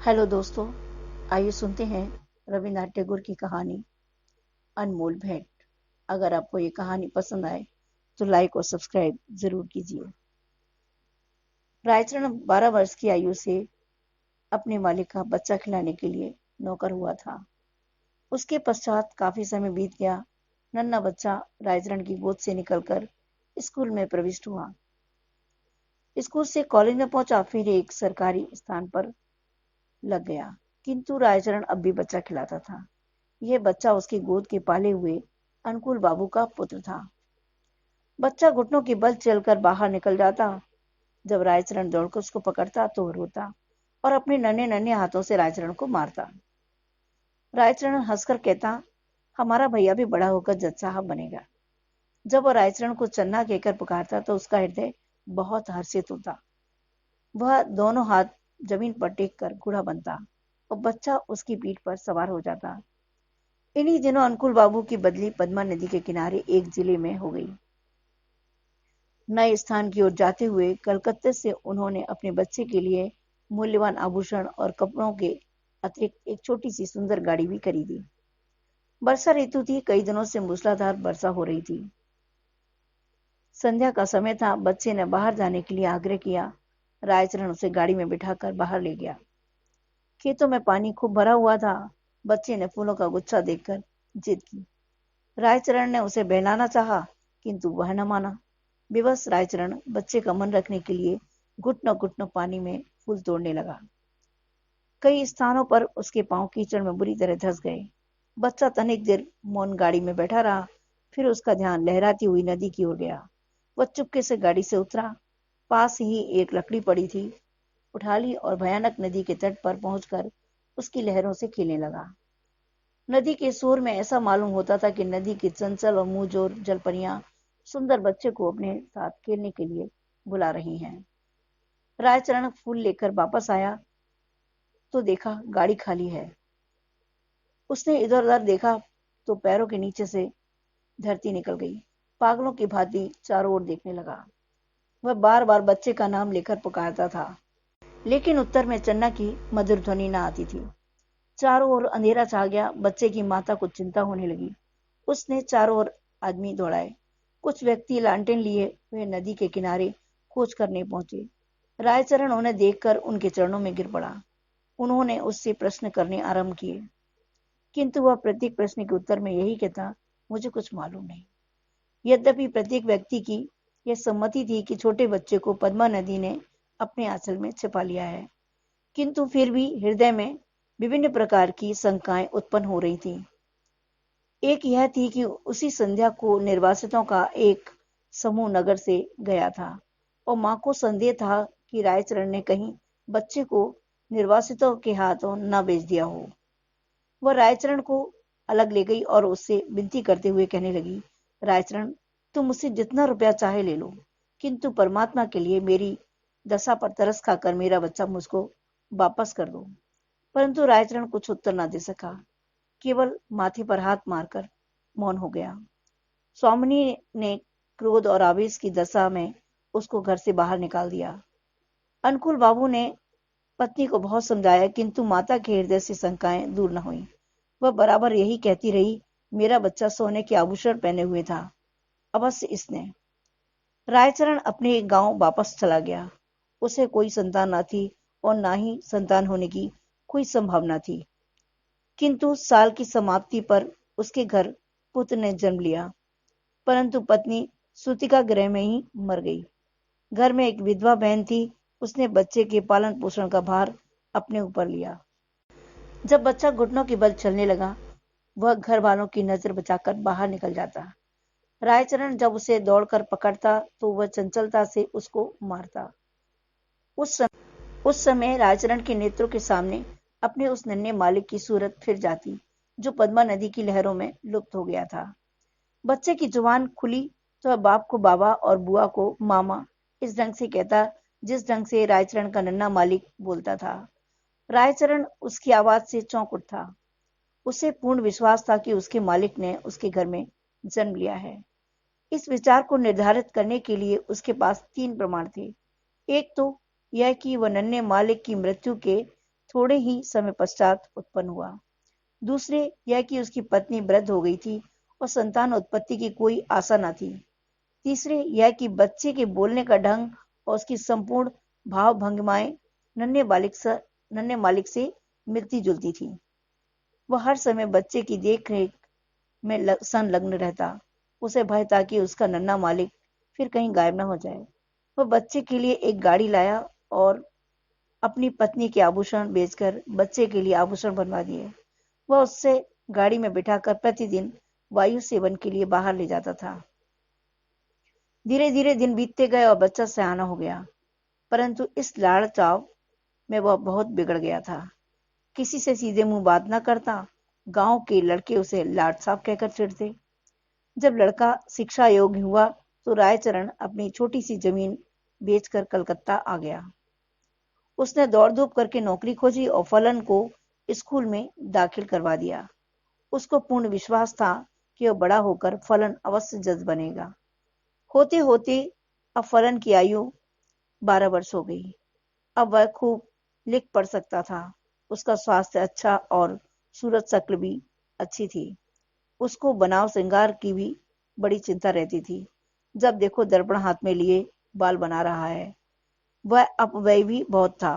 Hello दोस्तों, आइए सुनते हैं रविन्द्रनाथ टैगोर की कहानी अनमोल भेंट। अगर आपको ये कहानी पसंद आए तो लाइक और सब्सक्राइब जरूर कीजिए। रायचरण 12 वर्ष की आयु से अपने मालिक का बच्चा खिलाने के लिए नौकर हुआ था। उसके पश्चात काफी समय बीत गया। नन्हा बच्चा रायचरण की गोद से निकलकर स्कूल में प्रविष्ट हुआ। स्कूल से कॉलेज में पहुंचा, फिर एक सरकारी स्थान पर लग गया। किंतु रायचरण अब भी बच्चा खिलाता था। यह बच्चा उसकी गोद के पाले हुए अनुकूल बाबू का पुत्र था। बच्चा घुटनों के बल चलकर बाहर निकल जाता। जब रायचरण दौड़कर उसको पकड़ता तो रोता और अपने नन्हे नन्हे हाथों से रायचरण को मारता। रायचरण हंसकर कहता, हमारा भैया भी बड़ा होकर जज साहब बनेगा। जब वह रायचरण को चन्ना कहकर पुकारता तो उसका हृदय बहुत हर्षित होता। वह दोनों हाथ जमीन पर टेक कर घोड़ा बनता और बच्चा उसकी पीठ पर सवार हो जाता। इन्हीं दिनों अनुकूल बाबू की बदली पद्मा नदी के किनारे एक जिले में हो गई। नए स्थान की ओर जाते हुए कलकत्ते से उन्होंने अपने बच्चे के लिए मूल्यवान आभूषण और कपड़ों के अतिरिक्त एक छोटी सी सुंदर गाड़ी भी खरीदी। वर्षा ऋतु थी, कई दिनों से मूसलाधार वर्षा हो रही थी। संध्या का समय था। बच्चे ने बाहर जाने के लिए आग्रह किया। रायचरण उसे गाड़ी में बिठाकर बाहर ले गया। खेतों में पानी खूब भरा हुआ था। बच्चे ने फूलों का गुच्छा देखकर जिद की। रायचरण ने उसे बहलाना चाहा, किंतु वह न माना। विवश रायचरण बच्चे का मन रखने के लिए घुटनों घुटनों पानी में फूल तोड़ने लगा। कई स्थानों पर उसके पांव कीचड़ में बुरी तरह धंस गए। बच्चा तनिक देर मौन गाड़ी में बैठा रहा, फिर उसका ध्यान लहराती हुई नदी की ओर गया। वह चुपके से गाड़ी से उतरा। पास ही एक लकड़ी पड़ी थी, उठा ली और भयानक नदी के तट पर पहुंचकर उसकी लहरों से खेलने लगा। नदी के शोर में ऐसा मालूम होता था कि नदी की चंचल और मुंहजोर जलपरियां सुंदर बच्चे को अपने साथ खेलने के लिए बुला रही हैं। रायचरण फूल लेकर वापस आया तो देखा गाड़ी खाली है। उसने इधर उधर देखा तो पैरों के नीचे से धरती निकल गई। पागलों की भांति चारों ओर देखने लगा। वह बार बार बच्चे का नाम लेकर पुकारता था, लेकिन उत्तर में चन्ना की मधुर ध्वनि न आती थी। चारों ओर अंधेरा छा गया। बच्चे की माता को चिंता होने लगी। उसने चारों ओर आदमी दौड़ाए। कुछ व्यक्ति लालटेन लिए हुए नदी के किनारे खोज करने पहुंचे। रायचरण उन्हें देखकर उनके चरणों में गिर पड़ा। उन्होंने उससे प्रश्न करने आरंभ किए, किंतु वह प्रत्येक प्रश्न के उत्तर में यही कहता, मुझे कुछ मालूम नहीं। यद्यपि प्रत्येक व्यक्ति की यह सम्मति थी कि छोटे बच्चे को पद्मा नदी ने अपने आंचल में छिपा लिया है, किंतु फिर भी हृदय में विभिन्न प्रकार की शंकाएं उत्पन्न हो रही थी। एक यह थी कि उसी संध्या को निर्वासितों का एक समूह नगर से गया था और मां को संदेह था कि रायचरण ने कहीं बच्चे को निर्वासितों के हाथों न बेच दिया हो। वह रायचरण को अलग ले गई और उससे विनती करते हुए कहने लगी, रायचरण, तुम मुझसे जितना रुपया चाहे ले लो, किंतु परमात्मा के लिए मेरी दशा पर तरस खाकर मेरा बच्चा मुझको वापस कर दो। परंतु रायचरण कुछ उत्तर न दे सका, केवल माथे पर हाथ मारकर मौन हो गया। स्वामिनी ने क्रोध और आवेश की दशा में उसको घर से बाहर निकाल दिया। अनुकूल बाबू ने पत्नी को बहुत समझाया, किंतु माता के हृदय से शंकाएं दूर न हुई। वह बराबर यही कहती रही, मेरा बच्चा सोने के आभूषण पहने हुए था, अवश्य इसने। रायचरण अपने गांव वापस चला गया। उसे कोई संतान न थी और ना ही संतान होने की कोई संभावना थी। किंतु साल की समाप्ति पर उसके घर पुत्र ने जन्म लिया, परंतु पत्नी सूतिका गृह में ही मर गई। घर में एक विधवा बहन थी। उसने बच्चे के पालन पोषण का भार अपने ऊपर लिया। जब बच्चा घुटनों के बल चलने लगा, वह घर वालों की नजर बचाकर बाहर निकल जाता। रायचरण जब उसे दौड़कर पकड़ता तो वह चंचलता से उसको मारता। उस समय रायचरण के नेत्रों के सामने अपने उस नन्हे मालिक की सूरत फिर जाती, जो पद्मा नदी की लहरों में लुप्त हो गया था। बच्चे की जुबान खुली तो वह बाप को बाबा और बुआ को मामा इस ढंग से कहता, जिस ढंग से रायचरण का नन्हा मालिक बोलता था। रायचरण उसकी आवाज से चौंक उठा। उसे पूर्ण विश्वास था कि उसके मालिक ने उसके घर में जन्म लिया है। इस विचार को निर्धारित करने के लिए उसके पास 3 प्रमाण थे। एक तो यह कि वह नन्हे मालिक की मृत्यु के थोड़े ही समय पश्चात उत्पन्न हुआ। दूसरे यह कि उसकी पत्नी वृद्ध हो गई थी और संतान उत्पत्ति की कोई आशा न थी। तीसरे यह कि बच्चे के बोलने का ढंग और उसकी संपूर्ण भाव भंगिमाएं नन्हे मालिक से मिलती जुलती थी। वह हर समय बच्चे की देख रेख में संलग्न रहता। उसे भय था कि उसका नन्हा मालिक फिर कहीं गायब न हो जाए। वह बच्चे के लिए एक गाड़ी लाया और अपनी पत्नी के आभूषण बेचकर बच्चे के लिए आभूषण बनवा दिए। वह उससे गाड़ी में बिठाकर प्रतिदिन वायु सेवन के लिए बाहर ले जाता था। धीरे धीरे दिन बीतते गए और बच्चा सयाना हो गया, परंतु इस लाड़ चाव में वह बहुत बिगड़ गया था। किसी से सीधे मुंह बात न करता। गांव के लड़के उसे लाट साहब कहकर चिढ़ते। जब लड़का शिक्षा योग्य हुआ तो रायचरण अपनी छोटी सी जमीन बेचकर कलकत्ता आ गया। उसने दौड़ धूप करके नौकरी खोजी और फलन को स्कूल में दाखिल करवा दिया। उसको पूर्ण विश्वास था कि वह बड़ा होकर फलन अवश्य जज बनेगा। होते होते अब फलन की आयु 12 वर्ष हो गई। अब वह खूब लिख पढ़ सकता था। उसका स्वास्थ्य अच्छा और सूरत शक्ल भी अच्छी थी। उसको बनाव श्रृंगार की भी बड़ी चिंता रहती थी। जब देखो दर्पण हाथ में लिए बाल बना रहा है। वह अपव्यय भी बहुत था।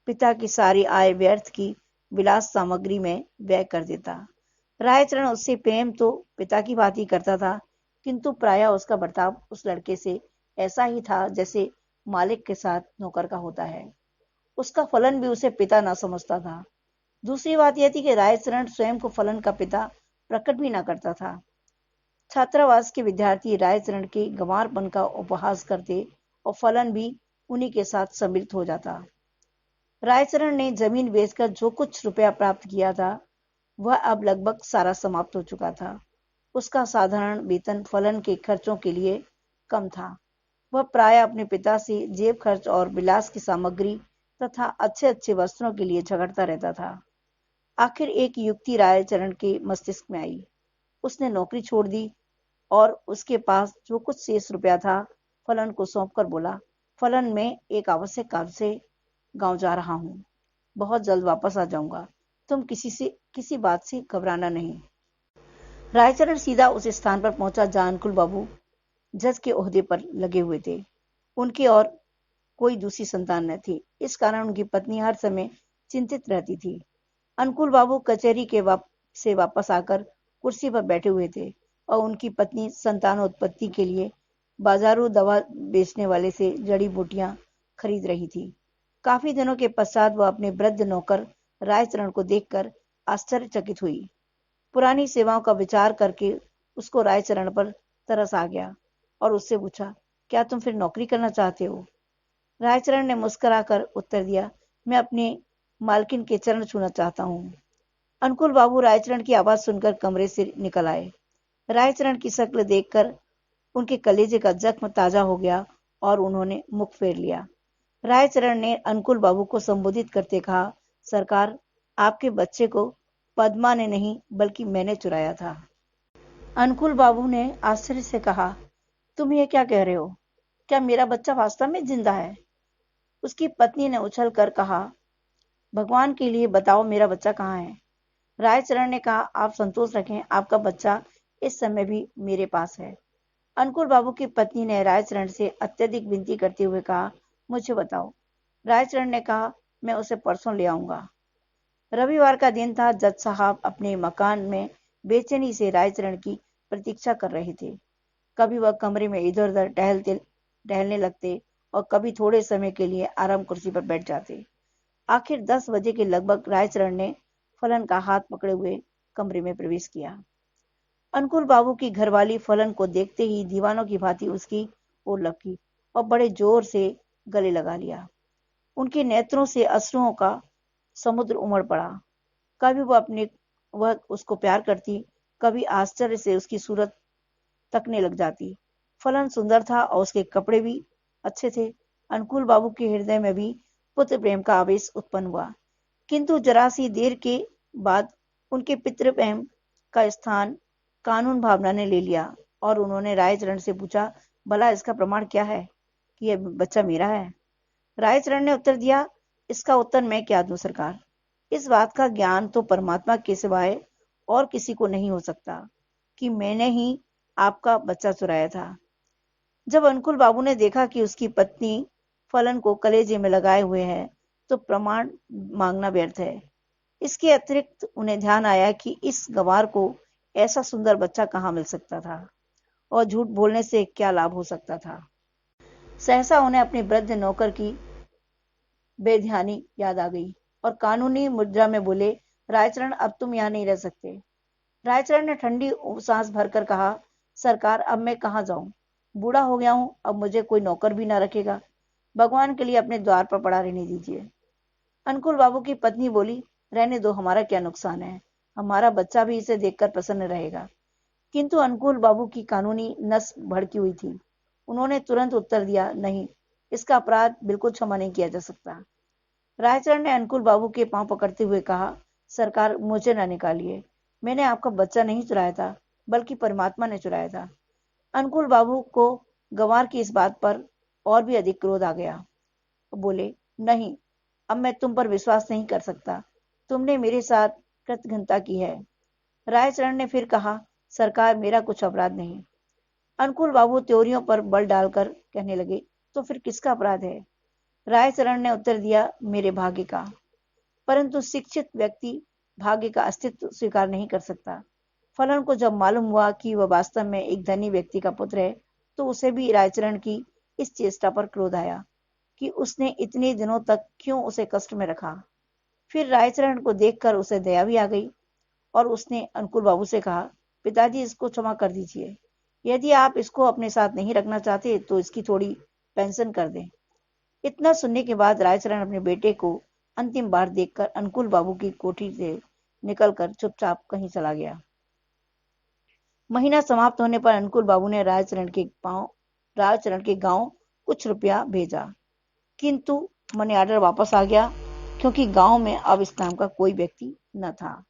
पिता की सारी आय व्यर्थ की विलास सामग्री में व्यय कर देता। रायचरण उससे प्रेम तो पिता की बात ही करता था, किंतु प्रायः उसका बर्ताव उस लड़के से ऐसा ही था जैसे मालिक के साथ नौकर का होता है। उसका फलन भी उसे पिता न समझता था। दूसरी बात यह थी कि रायचरण स्वयं को फलन का पिता प्रकट भी न करता था। छात्रावास के विद्यार्थी रायचरण के गंवारपन का उपहास करते और फलन भी उन्हीं के साथ सम्मिलित हो जाता। रायचरण ने जमीन बेचकर जो कुछ रुपया प्राप्त किया था वह अब लगभग सारा समाप्त हो चुका था। उसका साधारण वेतन फलन के खर्चों के लिए कम था। वह प्राय अपने पिता से जेब खर्च और विलास की सामग्री तथा अच्छे अच्छे वस्त्रों के लिए झगड़ता रहता था। आखिर एक युक्ति रायचरण के मस्तिष्क में आई। उसने नौकरी छोड़ दी और उसके पास जो कुछ शेष रुपया था फलन को सौंपकर बोला, फलन में एक आवश्यक काम से गांव जा रहा हूं। बहुत जल्द वापस आ जाऊंगा। तुम किसी बात से घबराना नहीं। रायचरण सीधा उस स्थान पर पहुंचा जहां अनुकूल बाबू जज के ओहदे पर लगे हुए थे। उनकी और कोई दूसरी संतान न थी। इस कारण उनकी पत्नी हर समय चिंतित रहती थी। अनुकूल बाबू कचहरी से वापस आकर कुर्सी पर बैठे हुए थे और उनकी पत्नी संतानोत्पत्ति के लिए बाजारू दवा बेचने वाले से जड़ी बूटियां खरीद रही थी। काफी दिनों के पश्चात वह अपने वृद्ध नौकर रायचरण को देखकर आश्चर्यचकित हुई। पुरानी सेवाओं का विचार करके उसको रायचरण पर तरस आ गया और उससे पूछा, क्या तुम फिर नौकरी करना चाहते हो? रायचरण ने मुस्कुराकर उत्तर दिया, मैं अपने मालकिन के चरण छूना चाहता हूँ। अनुकूल बाबू रायचरण की आवाज सुनकर कमरे से निकल आए। रायचरण की शक्ल देखकर उनके कलेजे का जख्म ताजा हो गया और उन्होंने मुख फेर लिया। रायचरण ने अनुकूल बाबू को संबोधित करते कहा, सरकार, आपके बच्चे को पद्मा ने नहीं बल्कि मैंने चुराया था। अनुकूल बाबू ने आश्चर्य से कहा, तुम ये क्या कह रहे हो? क्या मेरा बच्चा वास्तव में जिंदा है? उसकी पत्नी ने उछल कर कहा, भगवान के लिए बताओ मेरा बच्चा कहाँ है? रायचरण ने कहा, आप संतोष रखें, आपका बच्चा इस समय भी मेरे पास है। अनुकूल बाबू की पत्नी ने रायचरण से अत्यधिक विनती करते हुए कहा, मुझे बताओ। रायचरण ने कहा, मैं उसे परसों ले आऊंगा। रविवार का दिन था। जज साहब अपने मकान में बेचैनी से रायचरण की प्रतीक्षा कर रहे थे। कभी वह कमरे में इधर उधर टहलने लगते और कभी थोड़े समय के लिए आराम कुर्सी पर बैठ जाते। आखिर 10 बजे के लगभग रायचरण ने फलन का हाथ पकड़े हुए कमरे में प्रवेश किया। अनुकूल बाबू की घरवाली फलन को देखते ही दीवानों की भांति उसकी ओर लपकी और बड़े जोर से गले लगा लिया। उनके नेत्रों से अश्रुओं का समुद्र उमड़ पड़ा। कभी वह उसको प्यार करती, कभी आश्चर्य से उसकी सूरत तकने लग जाती। फलन सुंदर था और उसके कपड़े भी अच्छे थे। अनुकूल बाबू के हृदय में भी पुत्र प्रेम का आवेश उत्पन्न हुआ, किंतु जरा सी देर के बाद उनके पितृ प्रेम का स्थान कानून भावना ने ले लिया और उन्होंने रायचरण से पूछा, भला इसका प्रमाण क्या है कि यह बच्चा मेरा है? रायचरण ने उत्तर दिया, इसका उत्तर मैं क्या दूं सरकार? इस बात का ज्ञान तो परमात्मा के सिवाय और किसी को नहीं हो सकता कि मैंने ही आपका बच्चा चुराया था। जब अनुकूल बाबू ने देखा कि उसकी पत्नी फलन को कलेजे में लगाए हुए है, तो प्रमाण मांगना व्यर्थ है। इसके अतिरिक्त उन्हें ध्यान आया कि इस गंवार को ऐसा सुंदर बच्चा कहाँ मिल सकता था और झूठ बोलने से क्या लाभ हो सकता था। सहसा उन्हें अपने वृद्ध नौकर की बेध्यानी याद आ गई और कानूनी मुद्रा में बोले, रायचरण, अब तुम यहाँ नहीं रह सकते। रायचरण ने ठंडी सांस भरकर कहा, सरकार, अब मैं कहाँ जाऊं? बूढ़ा हो गया हूं, अब मुझे कोई नौकर भी ना रखेगा। भगवान के लिए अपने द्वार पर पड़ा रहने दीजिए। अनुकूल बाबू की पत्नी बोली, रहने दो, हमारा क्या नुकसान है, हमारा बच्चा भी इसे देखकर प्रसन्न रहेगा। किंतु अनुकूल बाबू की कानूनी नस भड़की हुई थी। उन्होंने तुरंत उत्तर दिया, नहीं, इसका अपराध बिल्कुल क्षमा नहीं किया जा सकता। रायचरण ने अनुकूल बाबू के पांव पकड़ते हुए कहा, सरकार, मुझे न निकालिए, मैंने आपका बच्चा नहीं चुराया था, बल्कि परमात्मा ने चुराया था। अनुकूल बाबू को गंवार की इस बात पर और भी अधिक क्रोध आ गया। बोले, नहीं, अब मैं तुम पर विश्वास नहीं कर सकता, तुमने मेरे साथ कृतघ्नता की है। रायचरण ने फिर कहा, सरकार, मेरा कुछ अपराध नहीं। अनुकूल बाबू त्योरियों पर बल डालकर कहने लगे, तो फिर किसका अपराध है? रायचरण ने उत्तर दिया, मेरे भाग्य का। परंतु शिक्षित व्यक्ति भाग्य का अस्तित्व स्वीकार नहीं कर सकता। फलन को जब मालूम हुआ कि वह वास्तव में एक धनी व्यक्ति का पुत्र है, तो उसे भी रायचरण की इस चेष्टा पर क्रोध आया कि उसने इतने दिनों तक क्यों उसे कष्ट में रखा। फिर रायचरण को देखकर उसे दया भी आ गई और उसने अनुकूल बाबू से कहा, पिताजी, इसको क्षमा कर दीजिए। यदि आप इसको अपने साथ नहीं रखना चाहते तो इसकी थोड़ी पेंशन कर दें। इतना सुनने के बाद रायचरण अपने बेटे को अंतिम बार देखकर अनुकूल बाबू की कोठी से निकलकर चुपचाप कहीं चला गया। महीना समाप्त होने पर अनुकूल बाबू ने रायचरण के गांव कुछ रुपया भेजा, किंतु मनी ऑर्डर वापस आ गया, क्योंकि गांव में अब इस नाम का कोई व्यक्ति न था।